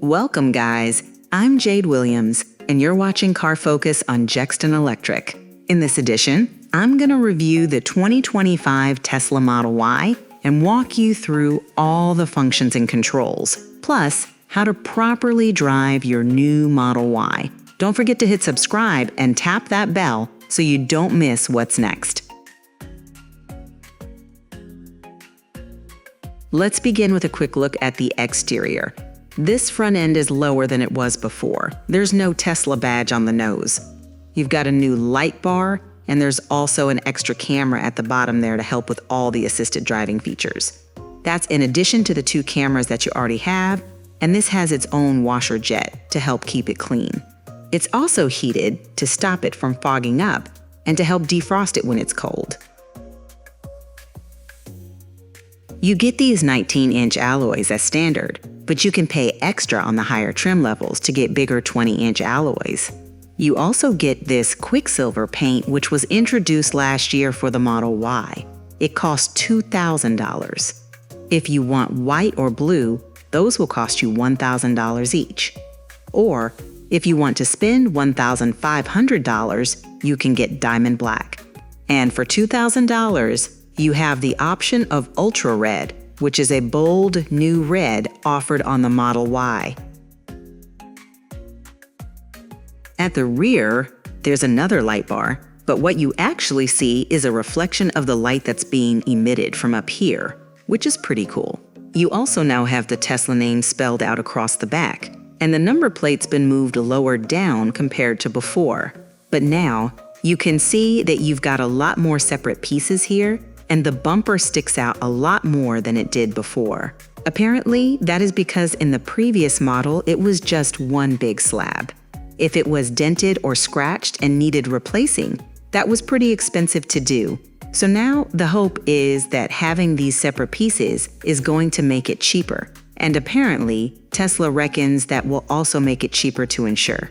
Welcome, guys. I'm Jade Williams, and you're watching Car Focus on Jexton Electric. In this edition, I'm going to review the 2025 Tesla Model Y and walk you through all the functions and controls, plus how to properly drive your new Model Y. Don't forget to hit subscribe and tap that bell so you don't miss what's next. Let's begin with a quick look at the exterior. This front end is lower than it was before. There's no Tesla badge on the nose. You've got a new light bar, and there's also an extra camera at the bottom there to help with all the assisted driving features. That's in addition to the two cameras that you already have, and this has its own washer jet to help keep it clean. It's also heated to stop it from fogging up and to help defrost it when it's cold. You get these 19-inch alloys as standard, but you can pay extra on the higher trim levels to get bigger 20-inch alloys. You also get this Quicksilver paint, which was introduced last year for the Model Y. It costs $2,000. If you want white or blue, those will cost you $1,000 each. Or, if you want to spend $1,500, you can get diamond black. And for $2,000, you have the option of Ultra Red, which is a bold new red offered on the Model Y. At the rear, there's another light bar, but what you actually see is a reflection of the light that's being emitted from up here, which is pretty cool. You also now have the Tesla name spelled out across the back, and the number plate's been moved lower down compared to before. But now, you can see that you've got a lot more separate pieces here, and the bumper sticks out a lot more than it did before. Apparently, that is because in the previous model, it was just one big slab. If it was dented or scratched and needed replacing, that was pretty expensive to do. So now the hope is that having these separate pieces is going to make it cheaper. And apparently, Tesla reckons that will also make it cheaper to insure.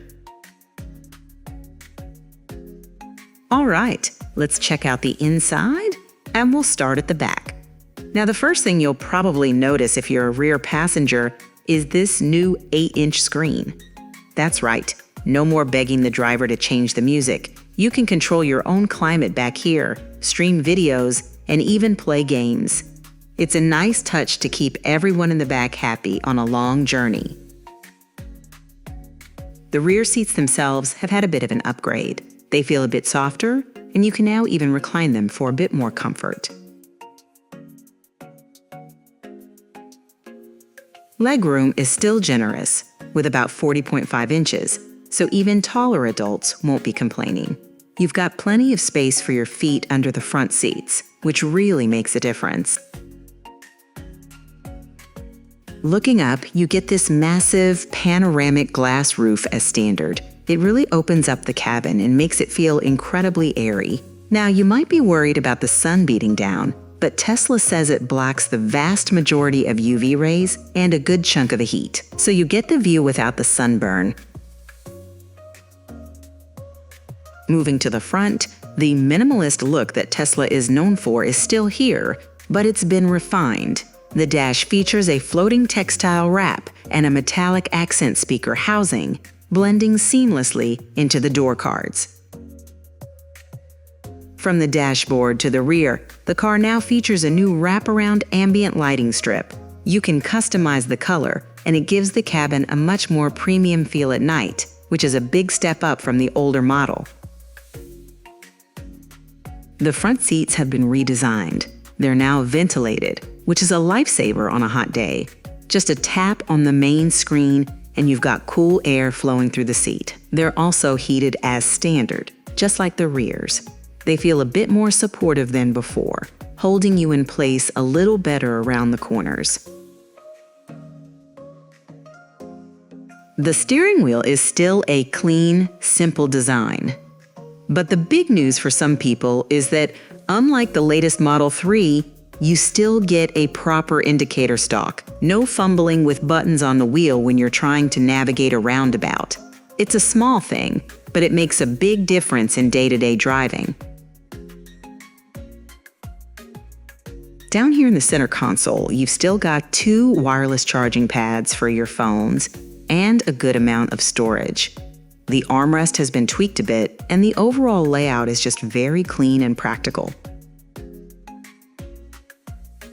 All right, let's check out the inside. And we'll start at the back. Now, the first thing you'll probably notice if you're a rear passenger is this new 8-inch screen. That's right, no more begging the driver to change the music. You can control your own climate back here, stream videos, and even play games. It's a nice touch to keep everyone in the back happy on a long journey. The rear seats themselves have had a bit of an upgrade. They feel a bit softer, and you can now even recline them for a bit more comfort. Legroom is still generous, with about 40.5 inches, so even taller adults won't be complaining. You've got plenty of space for your feet under the front seats, which really makes a difference. Looking up, you get this massive panoramic glass roof as standard. It really opens up the cabin and makes it feel incredibly airy. Now, you might be worried about the sun beating down, but Tesla says it blocks the vast majority of UV rays and a good chunk of the heat, so you get the view without the sunburn. Moving to the front, the minimalist look that Tesla is known for is still here, but it's been refined. The dash features a floating textile wrap and a metallic accent speaker housing, blending seamlessly into the door cards. From the dashboard to the rear, the car now features a new wraparound ambient lighting strip. You can customize the color, and it gives the cabin a much more premium feel at night, which is a big step up from the older model. The front seats have been redesigned. They're now ventilated, which is a lifesaver on a hot day. Just a tap on the main screen and you've got cool air flowing through the seat. They're also heated as standard, just like the rears. They feel a bit more supportive than before, holding you in place a little better around the corners. The steering wheel is still a clean, simple design. But the big news for some people is that, unlike the latest Model 3, you still get a proper indicator stalk. No fumbling with buttons on the wheel when you're trying to navigate a roundabout. It's a small thing, but it makes a big difference in day-to-day driving. Down here in the center console, you've still got two wireless charging pads for your phones and a good amount of storage. The armrest has been tweaked a bit, and the overall layout is just very clean and practical.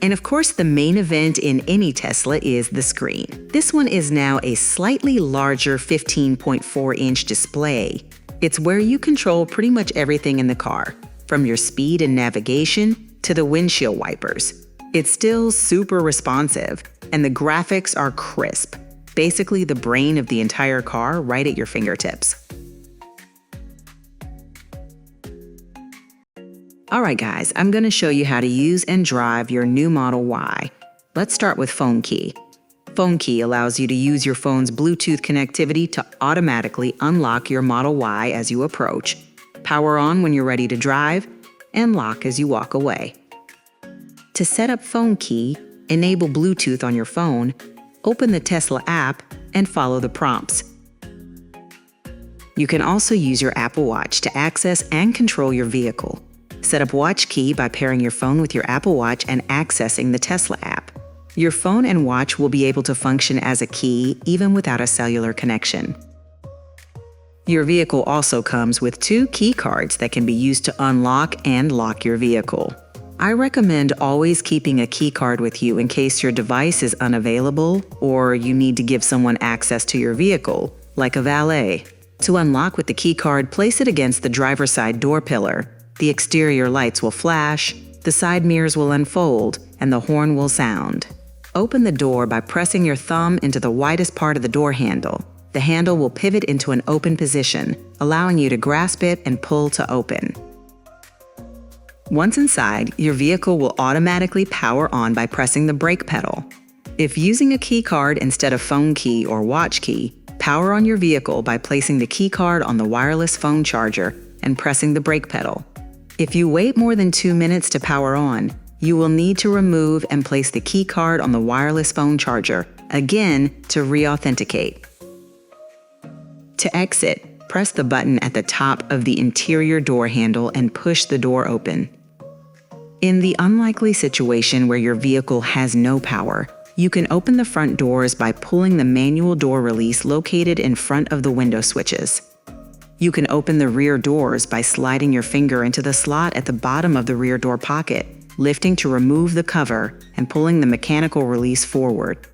And of course, the main event in any Tesla is the screen. This one is now a slightly larger 15.4-inch display. It's where you control pretty much everything in the car, from your speed and navigation to the windshield wipers. It's still super responsive, and the graphics are crisp. Basically the brain of the entire car right at your fingertips. Alright guys, I'm going to show you how to use and drive your new Model Y. Let's start with Phone Key. Phone Key allows you to use your phone's Bluetooth connectivity to automatically unlock your Model Y as you approach, power on when you're ready to drive, and lock as you walk away. To set up Phone Key, enable Bluetooth on your phone, open the Tesla app, and follow the prompts. You can also use your Apple Watch to access and control your vehicle. Set up Watch Key by pairing your phone with your Apple Watch and accessing the Tesla app. Your phone and watch will be able to function as a key even without a cellular connection. Your vehicle also comes with 2 key cards that can be used to unlock and lock your vehicle. I recommend always keeping a key card with you in case your device is unavailable or you need to give someone access to your vehicle, like a valet. To unlock with the key card, place it against the driver's side door pillar. The exterior lights will flash, the side mirrors will unfold, and the horn will sound. Open the door by pressing your thumb into the widest part of the door handle. The handle will pivot into an open position, allowing you to grasp it and pull to open. Once inside, your vehicle will automatically power on by pressing the brake pedal. If using a key card instead of Phone Key or Watch Key, power on your vehicle by placing the key card on the wireless phone charger and pressing the brake pedal. If you wait more than 2 minutes to power on, you will need to remove and place the key card on the wireless phone charger, again to re-authenticate. To exit, press the button at the top of the interior door handle and push the door open. In the unlikely situation where your vehicle has no power, you can open the front doors by pulling the manual door release located in front of the window switches. You can open the rear doors by sliding your finger into the slot at the bottom of the rear door pocket, lifting to remove the cover and pulling the mechanical release forward.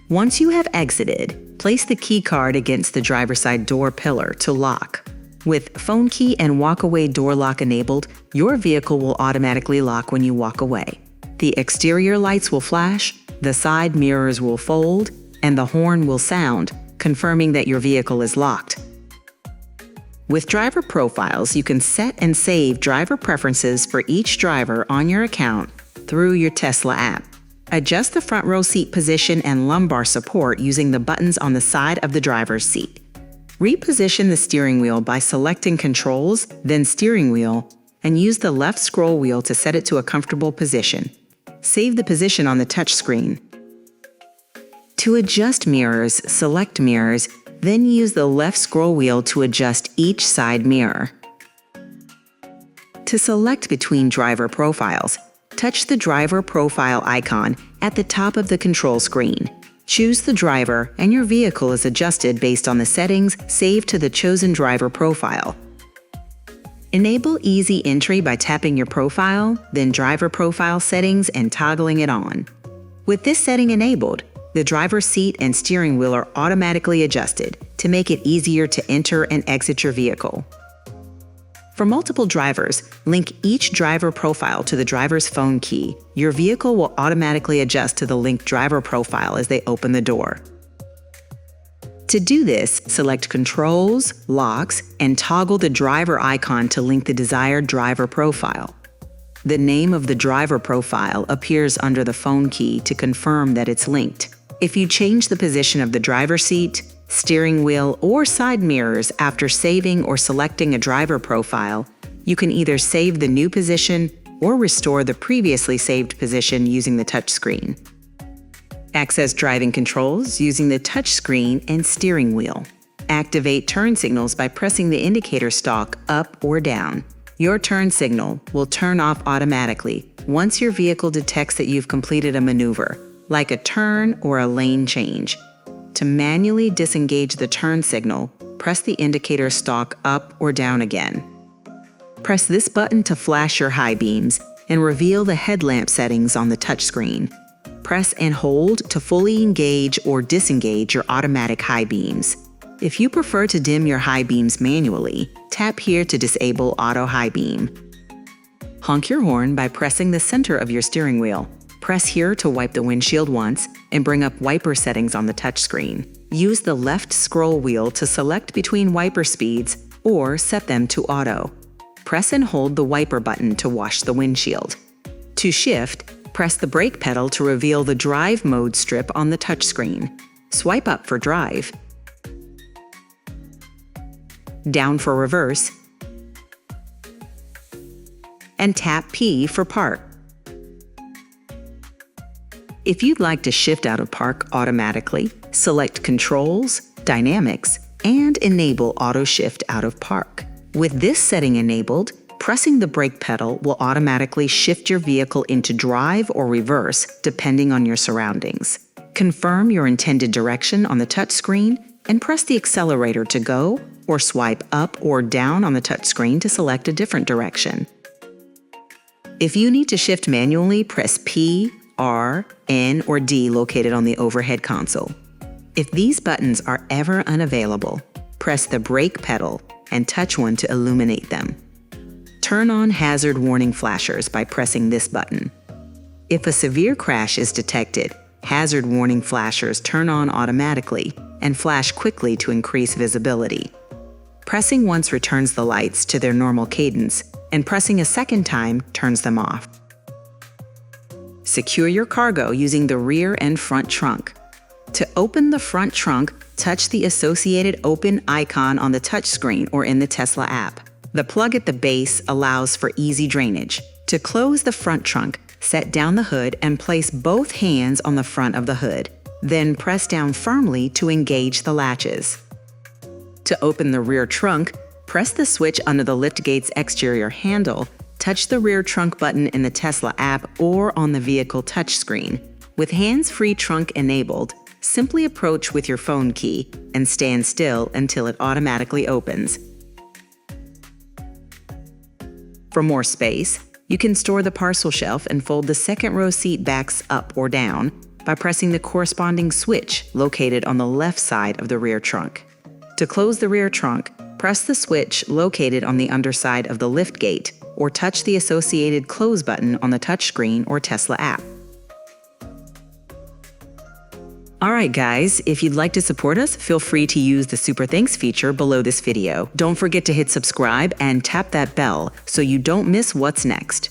Once you have exited, place the key card against the driver's side door pillar to lock. With Phone Key and walk-away door lock enabled, your vehicle will automatically lock when you walk away. The exterior lights will flash, the side mirrors will fold, and the horn will sound, confirming that your vehicle is locked. With driver profiles, you can set and save driver preferences for each driver on your account through your Tesla app. Adjust the front row seat position and lumbar support using the buttons on the side of the driver's seat. Reposition the steering wheel by selecting Controls, then Steering Wheel, and use the left scroll wheel to set it to a comfortable position. Save the position on the touchscreen. To adjust mirrors, select Mirrors, then use the left scroll wheel to adjust each side mirror. To select between driver profiles, touch the driver profile icon at the top of the control screen. Choose the driver, and your vehicle is adjusted based on the settings saved to the chosen driver profile. Enable easy entry by tapping your profile, then driver profile settings and toggling it on. With this setting enabled, the driver's seat and steering wheel are automatically adjusted to make it easier to enter and exit your vehicle. For multiple drivers, link each driver profile to the driver's phone key. Your vehicle will automatically adjust to the linked driver profile as they open the door. To do this, select Controls, Locks, and toggle the driver icon to link the desired driver profile. The name of the driver profile appears under the phone key to confirm that it's linked. If you change the position of the driver's seat, steering wheel, or side mirrors after saving or selecting a driver profile, you can either save the new position or restore the previously saved position using the touchscreen. Access driving controls using the touchscreen and steering wheel. Activate turn signals by pressing the indicator stalk up or down. Your turn signal will turn off automatically once your vehicle detects that you've completed a maneuver, like a turn or a lane change. To manually disengage the turn signal, press the indicator stalk up or down again. Press this button to flash your high beams and reveal the headlamp settings on the touchscreen. Press and hold to fully engage or disengage your automatic high beams. If you prefer to dim your high beams manually, tap here to disable auto high beam. Honk your horn by pressing the center of your steering wheel. Press here to wipe the windshield once and bring up wiper settings on the touchscreen. Use the left scroll wheel to select between wiper speeds or set them to auto. Press and hold the wiper button to wash the windshield. To shift, press the brake pedal to reveal the drive mode strip on the touchscreen. Swipe up for drive, down for reverse, and tap P for park. If you'd like to shift out of park automatically, select Controls, Dynamics, and enable Auto Shift out of park. With this setting enabled, pressing the brake pedal will automatically shift your vehicle into drive or reverse depending on your surroundings. Confirm your intended direction on the touchscreen and press the accelerator to go, or swipe up or down on the touchscreen to select a different direction. If you need to shift manually, press P, R, N, or D located on the overhead console. If these buttons are ever unavailable, press the brake pedal and touch one to illuminate them. Turn on hazard warning flashers by pressing this button. If a severe crash is detected, hazard warning flashers turn on automatically and flash quickly to increase visibility. Pressing once returns the lights to their normal cadence, and pressing a second time turns them off. Secure your cargo using the rear and front trunk. To open the front trunk, touch the associated open icon on the touchscreen or in the Tesla app. The plug at the base allows for easy drainage. To close the front trunk, set down the hood and place both hands on the front of the hood. Then press down firmly to engage the latches. To open the rear trunk, press the switch under the liftgate's exterior handle, touch the rear trunk button in the Tesla app or on the vehicle touchscreen. With hands-free trunk enabled, simply approach with your phone key and stand still until it automatically opens. For more space, you can store the parcel shelf and fold the second row seat backs up or down by pressing the corresponding switch located on the left side of the rear trunk. To close the rear trunk, press the switch located on the underside of the liftgate or touch the associated close button on the touchscreen or Tesla app. Alright guys, if you'd like to support us, feel free to use the Super Thanks feature below this video. Don't forget to hit subscribe and tap that bell so you don't miss what's next.